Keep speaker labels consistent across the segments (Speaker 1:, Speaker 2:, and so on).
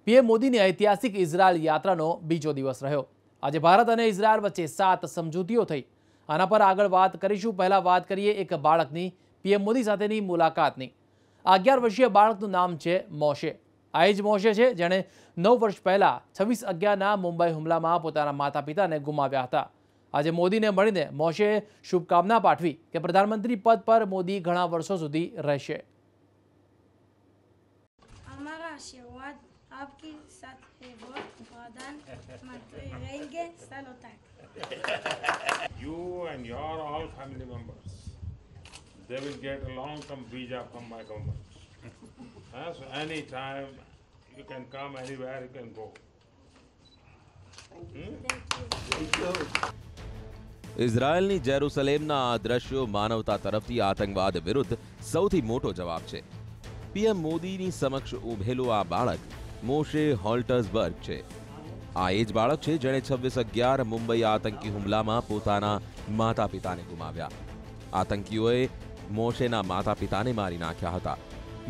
Speaker 1: PM મોદીની ઐતિહાસિક Israel યાત્રાનો બીજો દિવસ રહ્યો। આજે ભારત અને ઇઝરાયલ વચ્ચે 7 સમજૂતીઓ થઈ। આના પર આગળ વાત કરીશું। પહેલા વાત કરીએ એક બાળકની પીએમ મોદી સાથેની મુલાકાતની। 11 વર્ષીય બાળકનું નામ છે મોશે। આ જ મોશે છે જેણે 9 વર્ષ પહેલા 26/11ના મુંબઈ હુમલામાં પોતાના માતા પિતાને ગુમાવ્યા હતા। આજે મોદીને મળીને મોશેએ શુભકામના પાઠવી કે પ્રધાનમંત્રી પદ પર મોદી ઘણા વર્ષો સુધી રહેશે।
Speaker 2: हमारा आशीर्वाद आपके साथ है और प्रधानमंत्री रहेंगे सालों तक।
Speaker 3: You and your all family members, they will get a long-term visa from my government. So anytime you can come, anywhere you can go.
Speaker 4: ઇઝરાયલની જેરુસલેમના આ દ્રશ્યો માનવતા તરફથી આતંકવાદ વિરુદ્ધ સૌથી મોટો જવાબ છે। પીએમ મોદીની સમક્ષ ઉભેલું આ બાળક મોશે હોલ્ટર્સબર્ગ છે। આ એ જ બાળક છે જેણે 26/11 મુંબઈ આતંકી હુમલામાં પોતાના માતા પિતાને ગુમાવ્યા। આતંકીઓએ મોશેના માતા પિતાને મારી નાખ્યા હતા।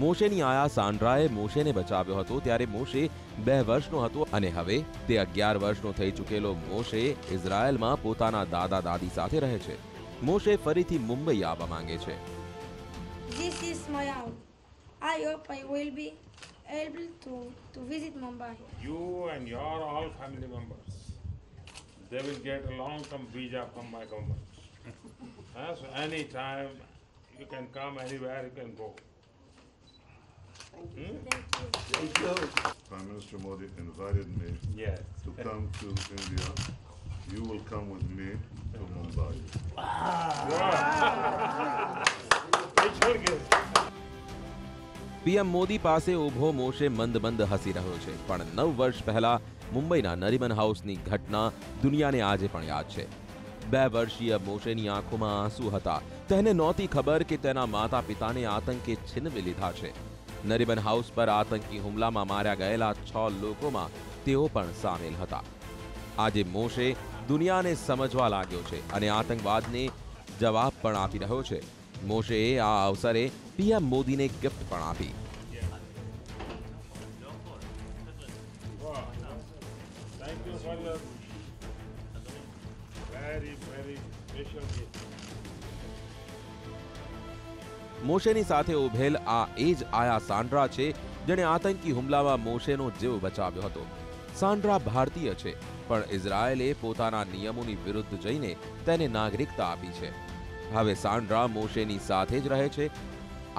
Speaker 4: મોશેની આયા સાન્ડ્રાએ મોશેને બચાવ્યો હતો ત્યારે મોશે 2 વર્ષનો હતો અને હવે તે 11 વર્ષનો થઈ ચૂકેલો મોશે ઇઝરાયલમાં પોતાના દાદા દાદી સાથે રહે છે। મોશે ફરીથી મુંબઈ આવવા માંગે છે।
Speaker 2: This is my home. I hope I will be able to visit Mumbai.
Speaker 3: You and your all family members, they will get a long-term visa from my government. So anytime you can come, anywhere you can go.
Speaker 2: Thank you.
Speaker 5: Prime Minister Modi invited me
Speaker 3: Yes.
Speaker 5: to come to India. You will come with me to Mumbai.
Speaker 4: PM Modi પાસે ઊભો Moshe મંદ મંદ હસી રહ્યો છે। પણ 9 વર્ષ પહેલા મુંબઈના નરીમન હાઉસની ઘટના દુનિયાને આજે પણ યાદ છે। 2 વર્ષીય મોશેની આંખોમાં આંસુ હતા। તેને નહોતી ખબર કે તેના માતા પિતાને આતંકે છીનવી લીધા છે। નરીમન હાઉસ પર આતંકી હુમલામાં માર્યા ગયેલા 6 લોકોમાં તેઓ પણ સામેલ હતા। આજે મોશે દુનિયાને સમજવા લાગ્યો છે અને આતંકવાદને જવાબ પણ આપી રહ્યો છે। મોશેએ આ અવસરે પીએમ મોદીને ગિફ્ટ પણ આપી।
Speaker 3: Thank you for your very, very special gift.
Speaker 4: મોશેની સાથે ઉભેલ આ એ જ આયા સાન્ડ્રા છે જેણે આતંકી હુમલામાં મોશેનો જીવ બચાવ્યો હતો। સાન્ડ્રા ભારતીય છે પણ ઇઝરાયલે પોતાના નિયમોની વિરુદ્ધ જઈને તેને નાગરિકતા આપી છે। હવે સાન્ડ્રા મોશેની સાથે જ રહે છે।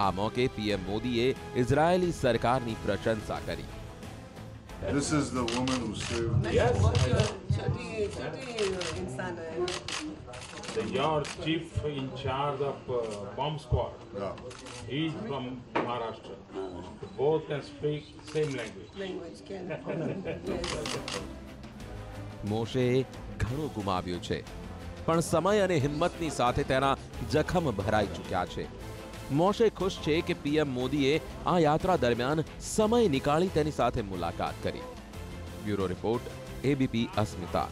Speaker 4: આ મોકે પીએમ મોદીએ ઇઝરાયેલી સરકારની પ્રશંસા કરી।
Speaker 5: This is the woman who saved me.
Speaker 3: Yes.
Speaker 6: इंसान
Speaker 3: Your chief in charge of bomb squad,
Speaker 5: Yeah.
Speaker 3: he is from Maharashtra. Both can speak same language.
Speaker 6: can
Speaker 4: મોશેએ ઘણું ગુમાવ્યું છે પણ સમય અને હિંમતની સાથે તેના જખમ ભરાઈ ચૂક્યા છે। મોશે ખુશ છે કે પીએમ મોદીએ આ યાત્રા દરમિયાન સમય નીકાળી તેની સાથે મુલાકાત કરી। બ્યુરો રિપોર્ટ, એબીપી અસ્મિતા।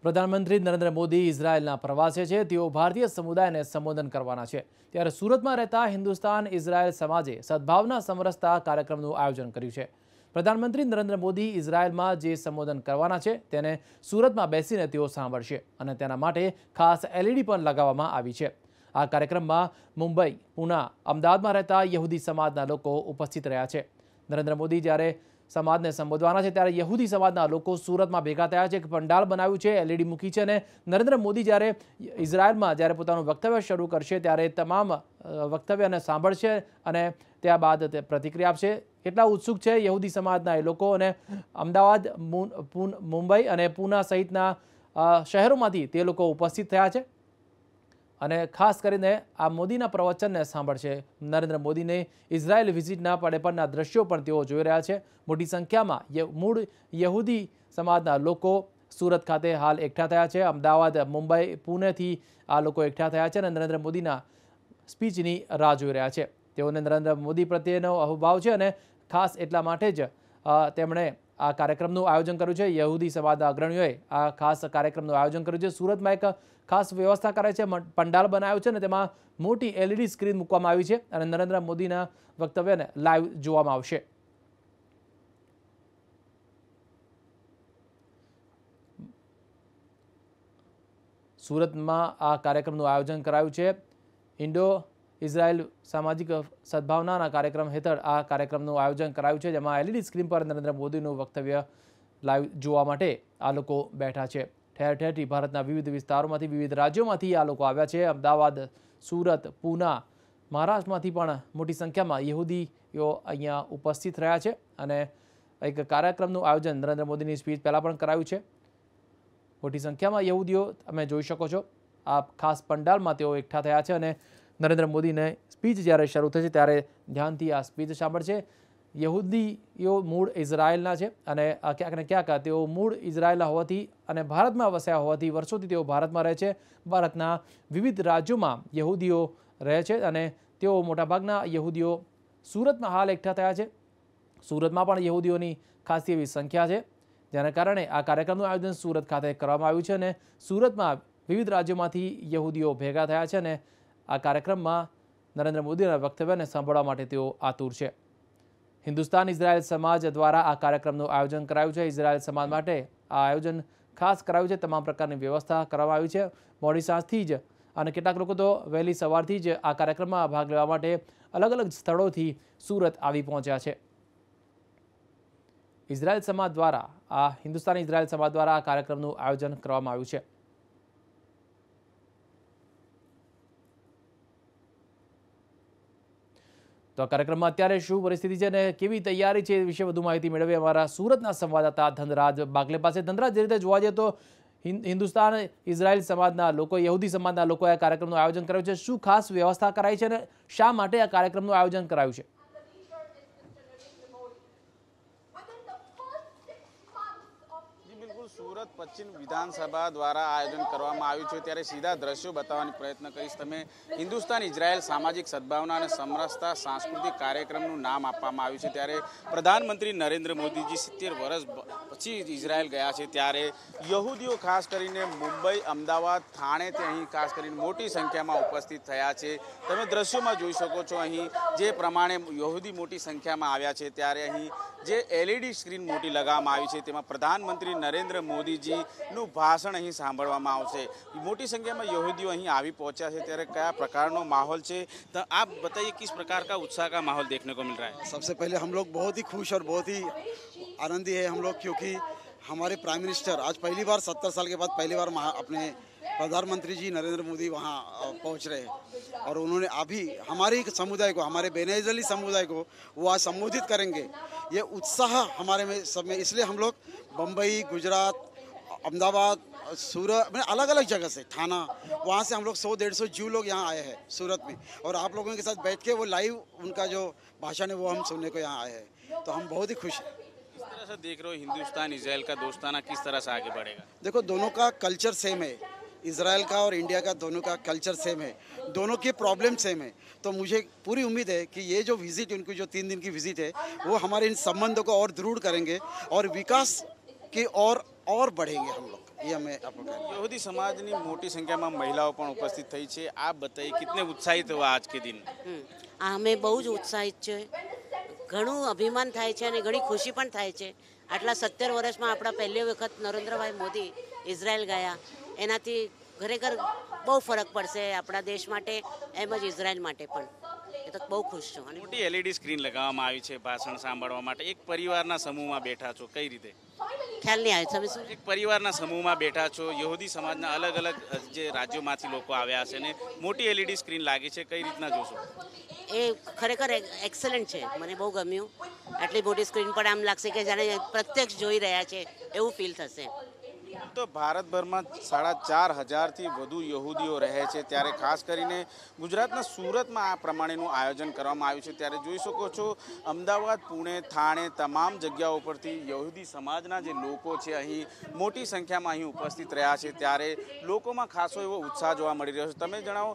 Speaker 1: પ્રધાનમંત્રી નરેન્દ્ર મોદી ઇઝરાયલના પ્રવાસે છે। તેઓ ભારતીય સમુદાયને સંબોધન કરવાના છે। ત્યારે સુરતમાં રહેતા હિન્દુસ્તાન ઇઝરાયલ સમાજે સદભાવના સમરસતા કાર્યક્રમનું આયોજન કર્યું છે। પ્રધાનમંત્રી નરેન્દ્ર મોદી ઇઝરાયલમાં જે સંબોધન કરવાના છે તેને સુરતમાં બેસીને તેઓ સાંભળશે અને તેના માટે ખાસ એલઈડી પણ લગાવવામાં આવી છે। આ કાર્યક્રમમાં મુંબઈ, પૂના, અમદાવાદમાં રહેતા યહૂદી સમાજના લોકો ઉપસ્થિત રહ્યા છે। નરેન્દ્ર મોદી જ્યારે સમાજને સંબોધવાના છે ત્યારે યહૂદી સમાજના લોકો સુરતમાં ભેગા થયા છે। એક પંડાલ બનાવ્યું છે, એલઈડી મૂકી છે અને નરેન્દ્ર મોદી જ્યારે ઇઝરાયલમાં જ્યારે પોતાનું વક્તવ્ય શરૂ કરશે ત્યારે તમામ વક્તવ્યને સાંભળશે અને ત્યારબાદ તે પ્રતિક્રિયા આપશે। કેટલા ઉત્સુક છે યહૂદી સમાજના એ લોકો અને અમદાવાદ, મુંબઈ અને પૂના સહિતના શહેરોમાંથી તે લોકો ઉપસ્થિત થયા છે અને ખાસ કરીને આ મોદીના પ્રવચનને સાંભળશે। નરેન્દ્ર મોદીને ઇઝરાયલ વિઝિટના પળેપણના દ્રશ્યો પણ તેઓ જોઈ રહ્યા છે। મોટી સંખ્યામાં મૂળ યહૂદી સમાજના લોકો સુરત ખાતે હાલ એકઠા થયા છે। અમદાવાદ, મુંબઈ, પુણેથી આ લોકો એકઠા થયા છે અને નરેન્દ્ર મોદીના સ્પીચની રાહ જોઈ રહ્યા છે। તેઓને નરેન્દ્ર મોદી પ્રત્યેનો અહોભાવ છે અને ખાસ એટલા માટે જ તેમણે આ કાર્યક્રમનું આયોજન કર્યું છે। યહૂદી સમાજના અગ્રણીઓએ આ ખાસ કાર્યક્રમનું આયોજન કર્યું છે। સુરતમાં એક ખાસ વ્યવસ્થા કરાઈ છે, પંડાલ બનાવ્યું છે અને તેમાં મોટી એલઈડી સ્ક્રીન મૂકવામાં આવી છે અને નરેન્દ્ર મોદીના વક્તવ્યને લાઈવ જોવામાં આવશે। સુરતમાં આ કાર્યક્રમનું આયોજન કરાયું છે. ઇન્ડો ઇઝરાયલ સામાજિક સદભાવનાના કાર્યક્રમ હેઠળ આ કાર્યક્રમનું આયોજન કરાયું છે, જેમાં LED સ્ક્રીન પર નરેન્દ્ર મોદીનું વક્તવ્ય લાઈવ જોવા માટે આ લોકો બેઠા છે. ઠેર ઠેરથી ભારતના વિવિધ વિસ્તારોમાંથી, વિવિધ રાજ્યોમાંથી આ લોકો આવ્યા છે. અમદાવાદ, સુરત, પૂના, મહારાષ્ટ્રમાંથી પણ મોટી સંખ્યામાં યહૂદીઓ અહીંયા ઉપસ્થિત રહ્યા છે અને એક કાર્યક્રમનું આયોજન નરેન્દ્ર મોદીની સ્પીચ પહેલાં પણ કરાયું છે. મોટી સંખ્યામાં યહૂદીઓ તમે જોઈ શકો છો. આ ખાસ પંડાલમાં તેઓ એકઠા થયા છે અને નરેન્દ્ર મોદીને સ્પીચ જ્યારે શરૂ થશે ત્યારે ધ્યાનથી આ સ્પીચ સાંભળશે. યહૂદીઓ મૂળ ઇઝરાયલના છે અને ક્યાંક ને ક્યાંક તેઓ મૂળ ઇઝરાયલના હોવાથી અને ભારતમાં વસ્યા હોવાથી વર્ષોથી તેઓ ભારતમાં રહે છે. ભારતના વિવિધ રાજ્યોમાં યહૂદીઓ રહે છે અને તેઓ મોટાભાગના યહૂદીઓ સુરતમાં હાલ એકઠા થયા છે. સુરતમાં પણ યહૂદીઓની ખાસી એવી સંખ્યા છે, જેના કારણે આ કાર્યક્રમનું આયોજન સુરત ખાતે કરવામાં આવ્યું છે અને સુરતમાં વિવિધ રાજ્યોમાંથી યહૂદીઓ ભેગા થયા છે અને આ કાર્યક્રમમાં નરેન્દ્ર મોદીના વક્તવ્યને સાંભળવા માટે તેઓ આતુર છે. હિન્દુસ્તાન ઇઝરાયલ સમાજ દ્વારા આ કાર્યક્રમનું આયોજન કરાયું છે. ઇઝરાયલ સમાજ માટે આ આયોજન ખાસ કરાયું છે. તમામ પ્રકારની વ્યવસ્થા કરવામાં આવી છે. મોડી સાંજથી જ અને કેટલાક લોકો તો વહેલી સવારથી જ આ કાર્યક્રમમાં ભાગ લેવા માટે અલગ અલગ સ્થળોથી સુરત આવી પહોંચ્યા છે. ઇઝરાયલ સમાજ દ્વારા હિન્દુસ્તાની ઇઝરાયલ સમાજ દ્વારા આ કાર્યક્રમનું આયોજન કરવામાં આવ્યું છે. તો આ કાર્યક્રમમાં અત્યારે શું પરિસ્થિતિ છે અને કેવી તૈયારી છે એ વિશે વધુ માહિતી મેળવી અમારા સુરતના સંવાદદાતા ધનરાજ બાગલે પાસે. ધનરાજ, જે રીતે જોવા જઈએ તો હિન્દુસ્તાન ઇઝરાયલ સમાજના લોકો, યહૂદી સમાજના લોકોએ આ કાર્યક્રમનું આયોજન કર્યું છે. શું ખાસ વ્યવસ્થા કરાઈ છે અને શા માટે આ કાર્યક્રમનું આયોજન કરાયું છે?
Speaker 6: સુરત પશ્ચિમ વિધાનસભા દ્વારા આયોજન કરવામાં આવ્યું છે ત્યારે સીધા દ્રશ્યો બતાવવાની પ્રયત્ન કરીશ. તમે હિન્દુસ્તાન ઇઝરાયલ સામાજિક સદભાવના અને સમરસતા સાંસ્કૃતિક કાર્યક્રમનું નામ આપવામાં આવ્યું છે. ત્યારે પ્રધાનમંત્રી નરેન્દ્ર મોદીજી 70 વર્ષ પછી ઇઝરાયલ ગયા છે ત્યારે યહૂદીઓ ખાસ કરીને મુંબઈ, અમદાવાદ, થાણેથી અહીં ખાસ કરીને મોટી સંખ્યામાં ઉપસ્થિત થયા છે. તમે દ્રશ્યોમાં જોઈ શકો છો અહીં જે પ્રમાણે યહૂદી મોટી સંખ્યામાં આવ્યા છે ત્યારે અહીં જે LED સ્ક્રીન મોટી લગાવવામાં આવી છે તેમાં પ્રધાનમંત્રી નરેન્દ્ર મોદીજીનું ભાષણ અહીં સાંભળવામાં આવશે. મોટી સંખ્યામાં યહूदियों અહીં આવી પहुंचा છે ત્યારે કયા પ્રકારનો માહોલ છે तो आप बताइए किस प्रकार का उत्साह का माहौल देखने को मिल रहा है?
Speaker 7: सबसे पहले हम लोग बहुत ही खुश और बहुत ही आनंदी है हम लोग, क्योंकि हमारे प्राइम मिनिस्टर आज पहली बार 70 साल के बाद पहली बार अपने प्रधानमंत्री जी नरेंद्र मोदी वहाँ पहुँच रहे हैं और उन्होंने अभी हमारे समुदाय को, हमारे बेने इज़रायली समुदाय को वो आज संबोधित करेंगे. ये उत्साह हमारे में सब में, इसलिए हम लोग बम्बई, गुजरात, अहमदाबाद, सूरत में अलग अलग जगह से, थाना, वहाँ से हम लोग 100-150 जीव लोग यहाँ आए हैं सूरत में और आप लोगों के साथ बैठ के वो लाइव उनका जो भाषण है वो हम सुनने को यहाँ आए हैं. तो हम बहुत ही खुश हैं.
Speaker 6: किस तरह से देख रहे हो हिंदुस्तान इजराइल का दोस्ताना किस तरह से आगे बढ़ेगा?
Speaker 7: देखो, दोनों का कल्चर सेम है. इजराइल का और इंडिया का दोनों का कल्चर सेम है, दोनों की प्रॉब्लम सेम है. तो मुझे पूरी उम्मीद है कि ये जो विजिट, उनकी जो 3 दिन की विजिट है वो हमारे इन संबंधों को और दृढ़ करेंगे और विकास की और बढ़ेंगे हम लोग. ये हमें आपको कहना है.
Speaker 6: યહૂદી સમાજની મોટી સંખ્યામાં મહિલાઓ પણ ઉપસ્થિત થઈ છે. આપ बताइए कितने उत्साहित हो आज के दिन?
Speaker 8: અમે બહુ જ ઉત્સાહિત છે. ઘણું અભિમાન થાય છે અને ઘણી ખુશી પણ થાય છે. આટલા 70 વર્ષમાં આપણા પહેલી વખત નરેન્દ્રભાઈ મોદી ઇઝરાયલ ગયા, એનાથી ખરેખર બહુ ફરક પડશે આપણા દેશ માટે એમ જ ઇઝરાયલ માટે પણ. એ તો બહુ ખુશ છું. અને
Speaker 6: મોટી LED સ્ક્રીન લગાવવામાં આવી છે ભાષણ સાંભળવા માટે. એક પરિવારના સમૂહમાં બેઠા છો, કઈ રીતે?
Speaker 8: ખ્યાલ નહીં આવ્યો તમે શું?
Speaker 6: એક પરિવારના સમૂહમાં બેઠા છો, યહૂદી સમાજના અલગ અલગ જે રાજ્યોમાંથી લોકો આવ્યા છે અને મોટી LED સ્ક્રીન લાગી છે, કઈ રીતના જોશો?
Speaker 8: એ ખરેખર એક્સલન્ટ છે, મને બહુ ગમ્યું. આટલી મોટી સ્ક્રીન પર આમ લાગશે કે જાણે પ્રત્યક્ષ જોઈ રહ્યા છે એવું ફીલ થશે.
Speaker 6: તો ભારતભરમાં 4500થી વધુ યહૂદીઓ રહે છે ત્યારે ખાસ કરીને ગુજરાતના સુરતમાં આ પ્રમાણેનું આયોજન કરવામાં આવ્યું છે. ત્યારે જોઈ શકો છો અમદાવાદ, પુણે, થાણે તમામ જગ્યાઓ પરથી યહૂદી સમાજના જે લોકો છે અહીં મોટી સંખ્યામાં અહીં ઉપસ્થિત રહ્યા છે ત્યારે લોકોમાં ખાસો એવો उत्साह જોવા મળી રહ્યો છે. તમે જણાવો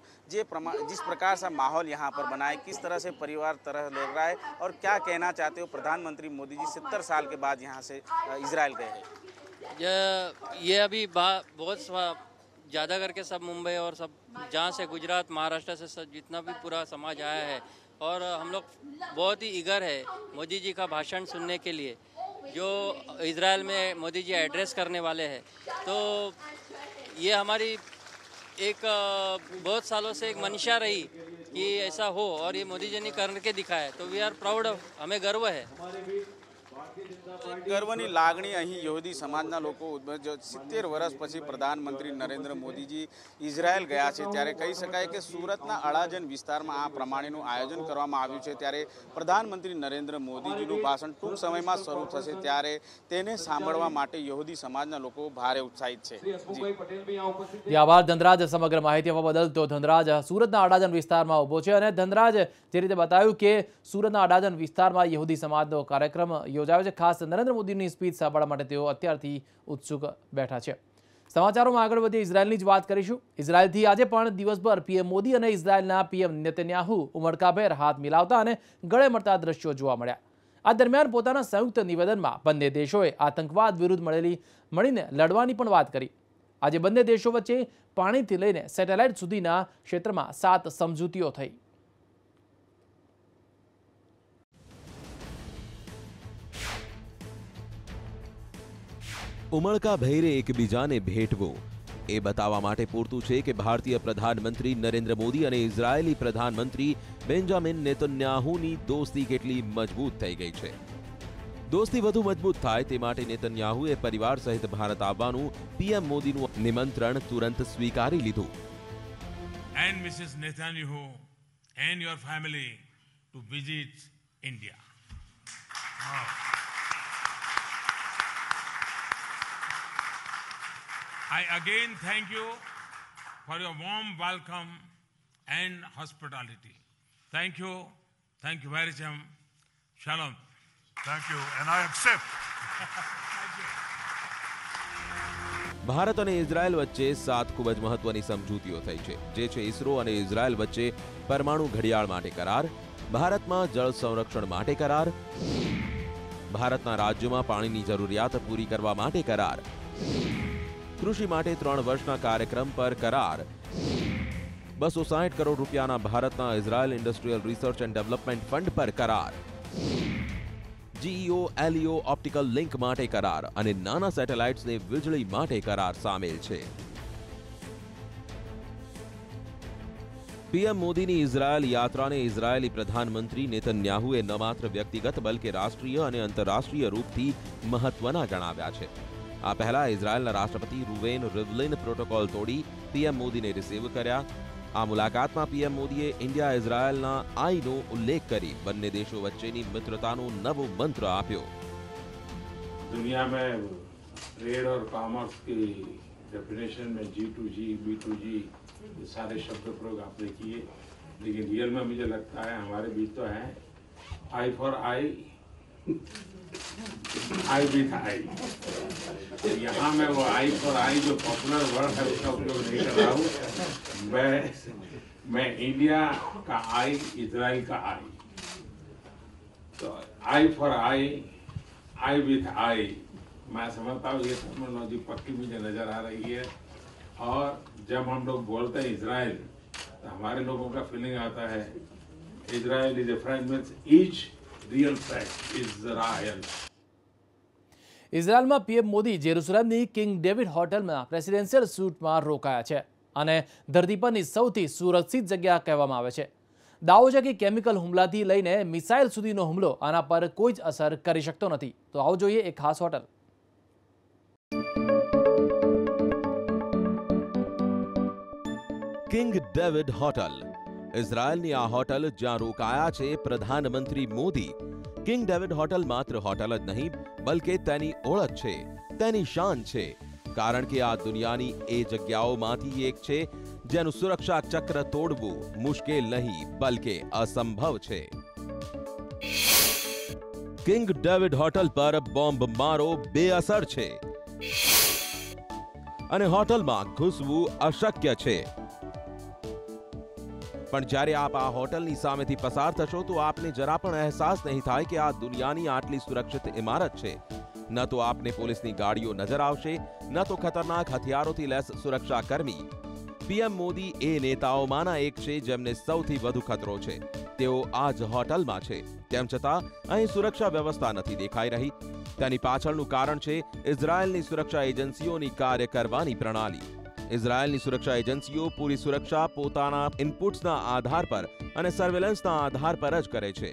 Speaker 6: जिस प्रकार से माहौल यहाँ पर बना है, किस तरह से परिवार तरह लग रहा है और क्या कहना चाहते हो? प्रधानमंत्री मोदी जी 70 साल के बाद यहाँ से इजराइल गए हैं.
Speaker 9: ये अभी बहुत ज़्यादा करके सब मुंबई और सब जहाँ से गुजरात, महाराष्ट्र से सब जितना भी पूरा समाज आया है और हम लोग बहुत ही ईगर है मोदी जी का भाषण सुनने के लिए जो इजराइल में मोदी जी एड्रेस करने वाले हैं. तो ये हमारी एक बहुत सालों से एक मंशा रही कि ऐसा हो और ये मोदी जी ने करके दिखाया, तो वी आर प्राउड ऑफ, हमें गर्व है।
Speaker 6: ગર્વની લાગણી અહીં યહૂદી સમાજના લોકો 70 વર્ષ પછી પ્રધાનમંત્રી નરેન્દ્ર મોદીજી ઇઝરાયલ ગયા છે ત્યારે કહી શકાય કે સુરતના અડાજણ વિસ્તારમાં આ પ્રમાણેનું આયોજન કરવામાં આવ્યું છે ત્યારે પ્રધાનમંત્રી નરેન્દ્ર મોદીજીનું ભાષણ ટૂંક સમયમાં શરૂ થશે ત્યારે તેને સાંભળવા માટે યહૂદી સમાજના લોકો ભારે ઉત્સાહિત છે।
Speaker 1: આભાર ધનરાજ સમગ્ર માહિતી આપવા બદલ। તો ધનરાજ સુરતના અડાજણ વિસ્તારમાં ઊભો છે અને ધનરાજ જે રીતે બતાવ્યું કે સુરતના અડાજણ વિસ્તારમાં યહૂદી સમાજનો કાર્યક્રમ યોજાયો છે, ખાસ નરેન્દ્ર મોદીની સ્પીચ સાંભળવા માટે તેઓ અત્યારથી ઉત્સુક બેઠા છે। સમાચારોમાં આગળ વધી ઇઝરાયલની જ વાત કરીશું। ઇઝરાયલથી આજે પણ દિવસભર પીએમ મોદી અને ઇઝરાયલના પીએમ નેતન્યાહુ ઉમળકાભેર હાથ મિલાવતા અને ગળે મળતા દ્રશ્યો જોવા મળ્યા। આ દરમિયાન પોતાના સંયુક્ત નિવેદનમાં બંને દેશોએ આતંકવાદ વિરુદ્ધ મળીને લડવાની પણ વાત કરી। આજે બંને દેશો વચ્ચે પાણીથી લઈને સેટેલાઇટ સુધીના ક્ષેત્રમાં 7 સમજૂતીઓ થઈ।
Speaker 4: ઉમળકા ભેરે એકબીજાને ભેટવું એ બતાવવા માટે પૂરતું છે કે ભારતીય પ્રધાનમંત્રી નરેન્દ્ર મોદી અને ઇઝરાયેલી પ્રધાનમંત્રી બેન્જામિન નેતન્યાહુની દોસ્તી કેટલી મજબૂત થઈ ગઈ છે। દોસ્તી વધુ મજબૂત થાય તે માટે નેતન્યાહુએ પરિવાર સહિત ભારત આવવાનું પીએમ મોદીનું નિમંત્રણ તુરંત સ્વીકારી લીધું।
Speaker 3: And Mrs. Netanyahu and your family to visit India. I again thank you for your warm welcome and hospitality. Thank you very much. Shalom.
Speaker 5: Thank you, and I accept.
Speaker 4: Bharat અને ઇઝરાયલ વચ્ચે 7 ખૂબ જ મહત્વની સમજૂતીઓ થઈ છે, જે છે ઇસરો અને ઇઝરાયલ વચ્ચે પરમાણુ ઘડિયાળ માટે કરાર, ભારતમાં જળ સંરક્ષણ માટે કરાર, ભારતના રાજ્યોમાં પાણીની જરૂરિયાત પૂરી કરવા માટે કરાર, કૃષિ માટે 3 વર્ષના કાર્યક્રમ પર કરાર, 260 કરોડ રૂપિયાના ભારતના Israel industrial research and development fund પર કરાર, જીઈઓ એલઈઓ ઓપ્ટિકલ લિંક માટે કરાર અને નાના સેટેલાઇટ્સને વીજળી માટે કરાર સામેલ છે। પીએમ મોદીની ઇઝરાયલ યાત્રાને ઇઝરાયેલી પ્રધાનમંત્રી નેતન્યાહુએ ન માત્ર વ્યક્તિગત બલકે રાષ્ટ્રીય અને આંતરરાષ્ટ્રીય રૂપથી મહત્વના ગણાવ્યા છે। આ પહેલા ઇઝરાયલના રાષ્ટ્રપતિ રૂવેન રિવલિન પ્રોટોકોલ તોડી પીએમ મોદીને રિસીવ કર્યા। આ મુલાકાતમાં પીએમ મોદીએ ઇન્ડિયા ઇઝરાયલના આઈનો ઉલ્લેખ કરી બંને દેશો વચ્ચેની મિત્રતાનો નવો મંત્ર આપ્યો।
Speaker 3: दुनिया में ट्रेड और कॉमर्स की डेफिनेशन में G2G, B2G ये सारे शब्द प्रयोग आपने किए, लेकिन रियल में मुझे लगता है हमारे बीच तो है I for I, I with I. यहाँ मैं वो आई फॉर आई जो पॉपुलर वर्ड है उसका उपयोग नहीं कर रहा हूँ। मैं इंडिया का आई, इजराइल का आई, तो I for I with I, मैं समझता हूँ ये टर्मिनोलॉजी पक्की मुझे नजर आ रही है। और जब हम लोग बोलते हैं इजराइल तो हमारे लोगों का फीलिंग आता है Israel is a friend means each real friend Israel.
Speaker 1: ઇઝરાયલમાં પીએમ મોદી જેરુસલેમની કિંગ ડેવિડ હોટલમાં પ્રેસિડેન્શિયલ સ્યુટમાં રોકાયા છે અને ધરતી પરની સૌથી સુરક્ષિત જગ્યા કહેવામાં આવે છે। દાવો છે કે કેમિકલ હુમલાથી લઈને મિસાઇલ સુધીનો હુમલો આના પર કોઈ જ અસર કરી શકતો નથી। તો આવો જોઈએ એક ખાસ હોટલ।
Speaker 4: કિંગ ડેવિડ હોટલ ઇઝરાયલની આ હોટલ જ્યાં રોકાયા છે પ્રધાનમંત્રી મોદી। કિંગ ડેવિડ હોટલ માત્ર હોટલ જ નહીં બલકે તેની ઓળખ છે, તેની શાન છે, કારણ કે આ દુનિયાની એ જગ્યાઓમાંથી એક છે જેનું સુરક્ષા ચક્ર તોડવું મુશ્કેલ નહીં બલકે અસંભવ છે। કિંગ ડેવિડ હોટલ પર બોમ્બ મારો બેઅસર છે અને હોટલમાં ઘૂસવું અશક્ય છે। પણ જ્યારે આપ આ હોટલની સામેથી પસાર થશો તો આપને જરા પણ અહેસાસ નહીં થાય કે આ દુનિયાની આટલી સુરક્ષિત ઇમારત છે। ન તો આપને પોલીસની ગાડીઓ નજર આવશે, ન તો ખતરનાક હથિયારોથી લેસ સુરક્ષાકર્મી। પીએમ મોદી એ નેતાઓમાંના એક છે જેમને સૌથી વધુ ખતરો છે। તેઓ આ જ હોટલમાં છે, તેમ છતાં અહીં સુરક્ષા વ્યવસ્થા નથી દેખાઈ રહી। તેની પાછળનું કારણ છે ઇઝરાયલની સુરક્ષા એજન્સીઓની કાર્ય કરવાની પ્રણાલી। ઇઝરાયેલની સુરક્ષા એજન્સીઓ પૂરી સુરક્ષા પોતાના ઇનપુટ્સના આધાર પર અને સર્વેલન્સના આધાર પર જ કરે છે.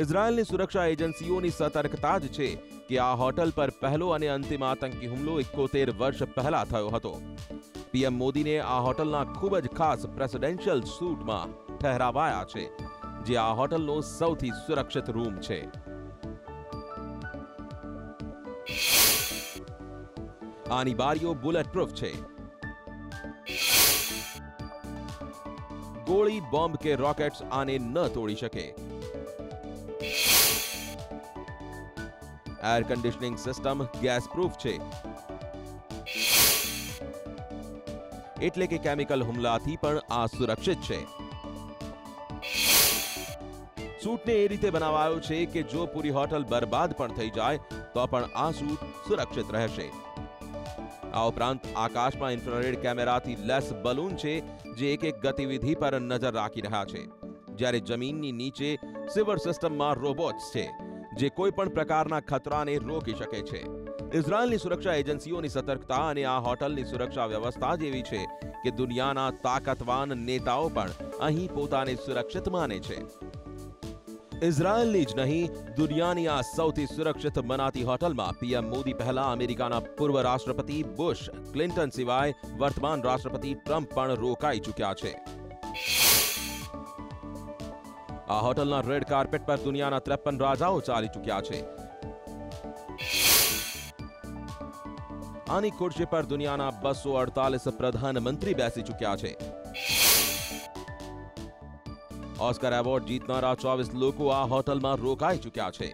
Speaker 4: ઇઝરાયેલની સુરક્ષા એજન્સીઓની સતર્કતા જ છે કે આ હોટલ પર પહેલો અને અંતિમ આતંકી હુમલો 71 વર્ષ પહેલા થયો હતો. પીએમ મોદીને આ હોટલના ખૂબ જ ખાસ પ્રેસિડેન્શિયલ સૂટમાં ઠહેરાવાયા છે, જે આ હોટલનો સૌથી સુરક્ષિત રૂમ છે. આની બારીઓ બુલેટ પ્રૂફ છે. ગોળી, બોમ્બ કે રોકેટ્સ આને ન તોડી શકે. Air conditioning system gas proof છે, એટલે કે કેમિકલ હુમલાથી પણ આ સુરક્ષિત છે. સૂટને એ રીતે બનાવાયો છે કે જો પૂરી હોટલ બરબાદ પણ થઈ જાય તો પણ આ સૂટ સુરક્ષિત રહેશે. આ ઉપરાંત આકાશમાં ઇન્ફ્રારેડ કેમેરાથી લેસ બલૂન છે જે એક ગતિવિધિ પર નજર રાખી રહ્યા છે, જ્યારે જમીનની નીચે સિવર સિસ્ટમમાં રોબોટ્સ છે જે કોઈ પણ પ્રકારના ખતરાને રોકી શકે છે. ઇઝરાયેલની સુરક્ષા એજન્સીઓની સતર્કતા અને આ હોટલની સુરક્ષા વ્યવસ્થા જેવી છે કે દુનિયાના તાકાતવાન નેતાઓ પણ અહીં પોતાને સુરક્ષિત માને છે. ઇઝરાયેલની જ નહીં, દુનિયાની આ સૌથી સુરક્ષિત મનાતી હોટલમાં પીએમ મોદી પહેલા અમેરિકાના પૂર્વ રાષ્ટ્રપતિ બુશ, ક્લિન્ટન સિવાય વર્તમાન રાષ્ટ્રપતિ ટ્રમ્પ પણ રોકાઈ ચૂક્યા છે. આ હોટલના રેડ કાર્પેટ પર દુનિયાના 53 રાજાઓ ચાલી ચૂક્યા છે. આની ખુરશી પર દુનિયાના 248 પ્રધાનમંત્રી બેસી ચૂક્યા છે. ઓસ્કર એવોર્ડ જીતનારા 24 લોકો આ હોટલમાં રોકાઈ ચૂક્યા છે.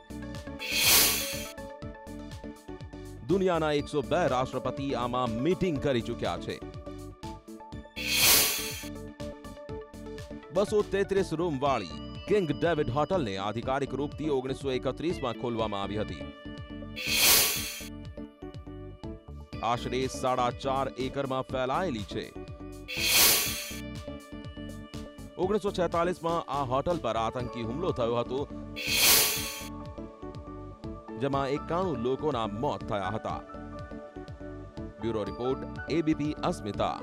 Speaker 4: દુનિયાના 102 રાષ્ટ્રપતિ આમાં મીટિંગ કરી ચૂક્યા છે. 233 રૂમ વાળી કિંગ ડેવિડ હોટલને આધિકારિક રૂપથી 1931માં ખોલવામાં આવી હતી. આશરે 4.5 એકરમાં ફેલાયેલી છે. 1946માં આ હોટલ પર આતંકી હુમલો થયો હતો, જેમાં 91 લોકોના મોત થયા હતા. બ્યુરો રિપોર્ટ, એબીપી અસ્મિતા.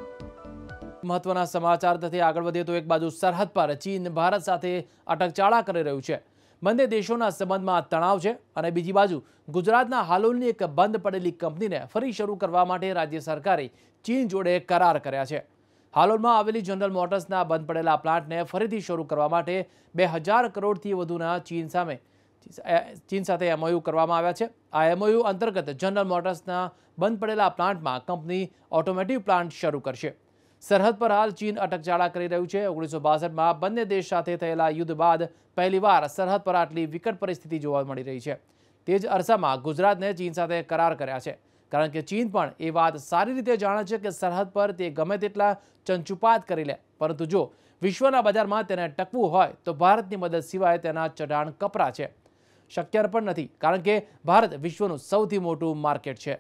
Speaker 1: મહત્વના સમાચાર તથા આગળ વધીએ તો એક બાજુ સરહદ પર ચીન ભારત સાથે અટકચાળા કરી રહ્યું છે. બંને દેશોના સંબંધમાં તણાવ છે અને બીજી બાજુ ગુજરાતના હાલોલની એક બંધ પડેલી કંપનીને ફરી શરૂ કરવા માટે રાજ્ય સરકારે ચીન જોડે કરાર કર્યા છે. હાલોલમાં આવેલી જનરલ મોટર્સના બંધ પડેલા પ્લાન્ટને ફરીથી શરૂ કરવા માટે 2000 કરોડથી વધુના ચીન સાથે એમઓયુ કરવામાં આવ્યા છે. આ એમઓયુ અંતર્ગત જનરલ મોટર્સના બંધ પડેલા પ્લાન્ટમાં કંપની ઓટોમેટિવ પ્લાન્ટ શરૂ કરશે. સરહદ પર હાલ ચીન અટકચાળા કરી રહ્યું છે. 1962માં બંને દેશ સાથે થયેલા યુદ્ધ બાદ પહેલીવાર સરહદ પર આટલી વિકટ પરિસ્થિતિ જોવા મળી રહી છે. તે જ અરસામાં ગુજરાતને ચીન સાથે કરાર કર્યા છે, કારણ કે ચીન પણ એ વાત સારી રીતે જાણે છે કે સરહદ પર તે ગમે તેટલા ચંચુપાત કરી લે, પરંતુ જો વિશ્વના બજારમાં તેને ટકવું હોય તો ભારતની મદદ સિવાય તેના ચઢાણ કપરા છે. શક્ય પણ નથી, કારણ કે ભારત વિશ્વનું સૌથી મોટું માર્કેટ છે.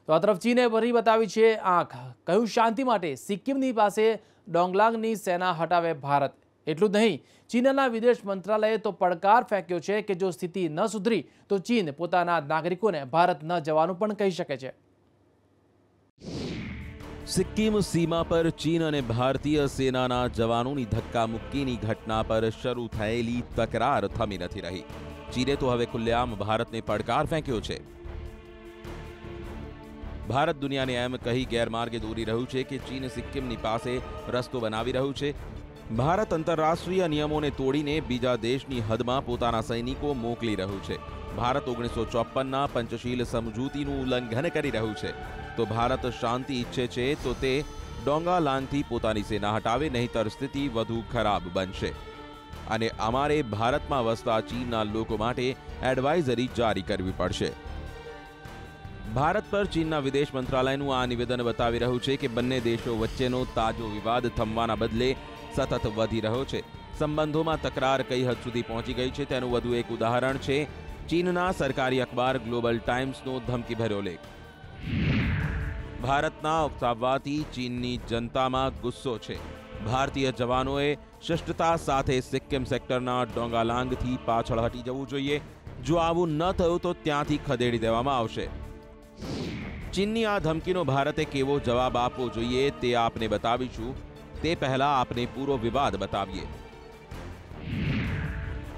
Speaker 1: તો આ તરફ ચીને ભરી બતાવી છે આંખ. કહ્યું શાંતિ માટે સિક્કિમની પાસે ડોંગલાંગની સેના હટાવે ભારત. એટલું જ નહીં, ચીનના વિદેશ મંત્રાલયે તો પડકાર ફેંક્યો છે કે જો સ્થિતિ ન સુધરી તો ચીન પોતાના નાગરિકોને ભારત ન જવાનું પણ કહી શકે છે.
Speaker 4: સિક્કિમ સીમા પર ચીન અને ભારતીય સેનાના જવાનોની ધક્કામુક્કીની ઘટના પર શરૂ થયેલી તકરાર થમી નથી રહી. ચીને તો હવે ખુલ્લેઆમ ભારતને પડકાર ફેંક્યો છે. ભારત દુનિયાને એમ કહી ગેરમાર્ગે દોરી રહ્યું છે કે ચીન સિક્કિમની પાસે રસ્તો બનાવી રહ્યું છે. ભારત આંતરરાષ્ટ્રીય નિયમોને તોડીને બીજા દેશની હદમાં પોતાના સૈનિકો મોકલી રહ્યું છે. ભારત 1954ના પંચશીલ સમજૂતીનું ઉલ્લંઘન કરી રહ્યું છે. તો ભારત શાંતિ ઈચ્છે છે તો તે ડોંગાલાંગથી પોતાની સેના હટાવે, નહીંતર સ્થિતિ વધુ ખરાબ બનશે. અને અમારે ભારતમાં વસતા ચીનના લોકો માટે એડવાઇઝરી જારી કરવી પડશે. ભારત પર ચીનના વિદેશ મંત્રાલયનું આ નિવેદન બતાવી રહ્યું છે કે બંને દેશો વચ્ચેનો તાજો વિવાદ થમવાના બદલે સતત વધી રહ્યો છે. સંબંધોમાં તકરાર કઈ હદ સુધી પહોંચી ગઈ છે તેનું વધુ એક ઉદાહરણ છે ચીનના સરકારી અખબાર ગ્લોબલ ટાઈમ્સનો ધમકીભર્યો લેખ. ભારતના ઉકસાવવાથી ચીનની જનતામાં ગુસ્સો છે. ભારતીય જવાનોએ શિષ્ટતા સાથે સિક્કિમ સેક્ટરના ડોંગાલાંગથી પાછળ હટી જવું જોઈએ. જો આવું ન થયું તો ત્યાંથી ખદેડી દેવામાં આવશે. ચીનની આ ધમકીનો ભારતે કેવો જવાબ આપવો જોઈએ તે આપને બતાવીશું. તે પહેલા આપને પૂરો વિવાદ બતાવીએ.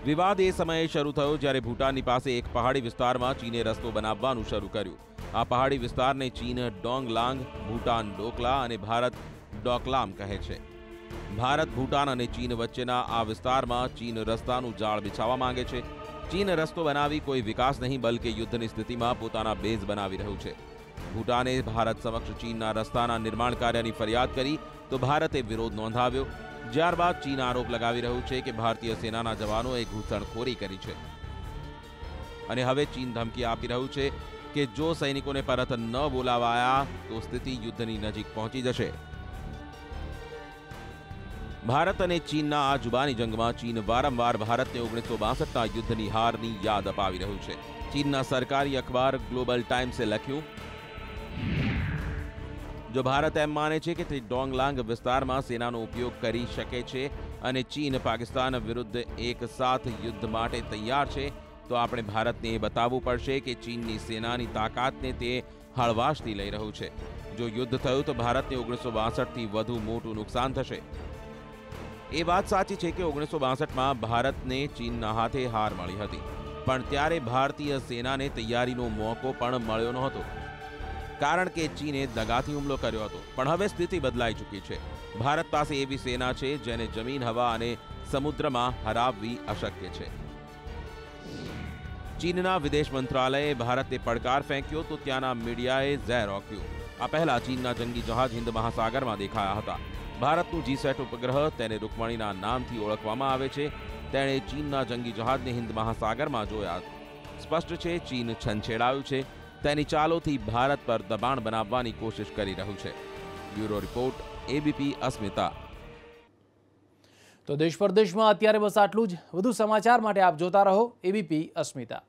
Speaker 4: વિવાદ એ સમયે શરૂ થયો જ્યારે ભૂટાનની પાસે એક પહાડી વિસ્તારમાં ચીને રસ્તો બનાવવાનું શરૂ કર્યું. આ પહાડી વિસ્તારને ચીન ડોંગલાંગ, ભૂટાન ડોકલા અને ભારત ડોકલામ કહે છે. ભારત, ભૂટાન અને ચીન વચ્ચેના આ વિસ્તારમાં ચીન રસ્તાનું જાળ બિછાવવા માંગે છે. ચીન રસ્તો બનાવી કોઈ વિકાસ નહીં બલકે યુદ્ધની સ્થિતિમાં પોતાના બેઝ બનાવી રહ્યું છે. ભૂટાને ભારત સમક્ષ ચીનના રસ્તાના નિર્માણ કાર્યની ફરિયાદ કરી તો ભારતે વિરોધ નોંધાવ્યો. ત્યારબાદ ચીન આરોપ લગાવી રહ્યું છે કે ભારતીય સેનાના જવાનોએ ઘૂસણખોરી કરી છે અને હવે ચીન ધમકી આપી રહ્યું છે કે જો સૈનિકોને પરત ન બોલાવાયા તો સ્થિતિ યુદ્ધની નજીક પહોંચી જશે. ભારત અને ચીનના આ જુબાની જંગમાં ચીન વારંવાર ભારતને 1962ના યુદ્ધની હારની યાદ અપાવી રહ્યું છે. ચીનના સરકારી અખબાર ગ્લોબલ ટાઈમ્સે લખ્યું, જો ભારત એમ માને છે કે તે ડોંગલાંગ વિસ્તારમાં સેનાનો ઉપયોગ કરી શકે છે અને ચીન પાકિસ્તાન વિરુદ્ધ એક સાથ યુદ્ધ માટે તૈયાર છે તો આપણે ભારતને એ બતાવવું પડશે કે ચીનની સેનાની તાકાતને તે હળવાશથી લઈ રહ્યું છે. જો યુદ્ધ થયું તો ભારતને 1962થી વધુ મોટું નુકસાન થશે. એ વાત સાચી છે કે 1962માં ભારતને ચીનના હાથે હાર મળી હતી, પણ ત્યારે ભારતીય સેનાને તૈયારીનો મોકો પણ મળ્યો નહોતો કારણ કે ચીને દગાથી હુમલો કર્યો હતો. પણ હવે સ્થિતિ બદલાઈ ચૂકી છે. ભારત પાસે એવી સેના છે જેને જમીન, હવા અને સમુદ્રમાં હરાવવી અશક્ય છે. ચીનના વિદેશ મંત્રાલયે ભારતને પડકાર ફેંક્યો તો ત્યાંના મીડિયાએ ઝેર ઓક્યું. આ પહેલા ચીનના જંગી જહાજ હિન્દ મહાસાગરમાં દેખાયા હતા. ભારતનું જીસેટ ઉપગ્રહ, તેને રૂકમણીના નામથી ઓળખવામાં આવે છે, તેણે ચીનના જંગી જહાજને હિન્દ મહાસાગરમાં જોયા. સ્પષ્ટ છે ચીન છંછેડાયું છે. તેની ચાલોથી ભારત પર દબાણ બનાવવાની કોશિશ કરી રહ્યું છે. બ્યુરો રિપોર્ટ, એબીપી અસ્મિતા.
Speaker 1: તો દેશ પરદેશમાં અત્યારે બસ આટલું જ. વધુ સમાચાર માટે આપ જોતા રહો એબીપી અસ્મિતા.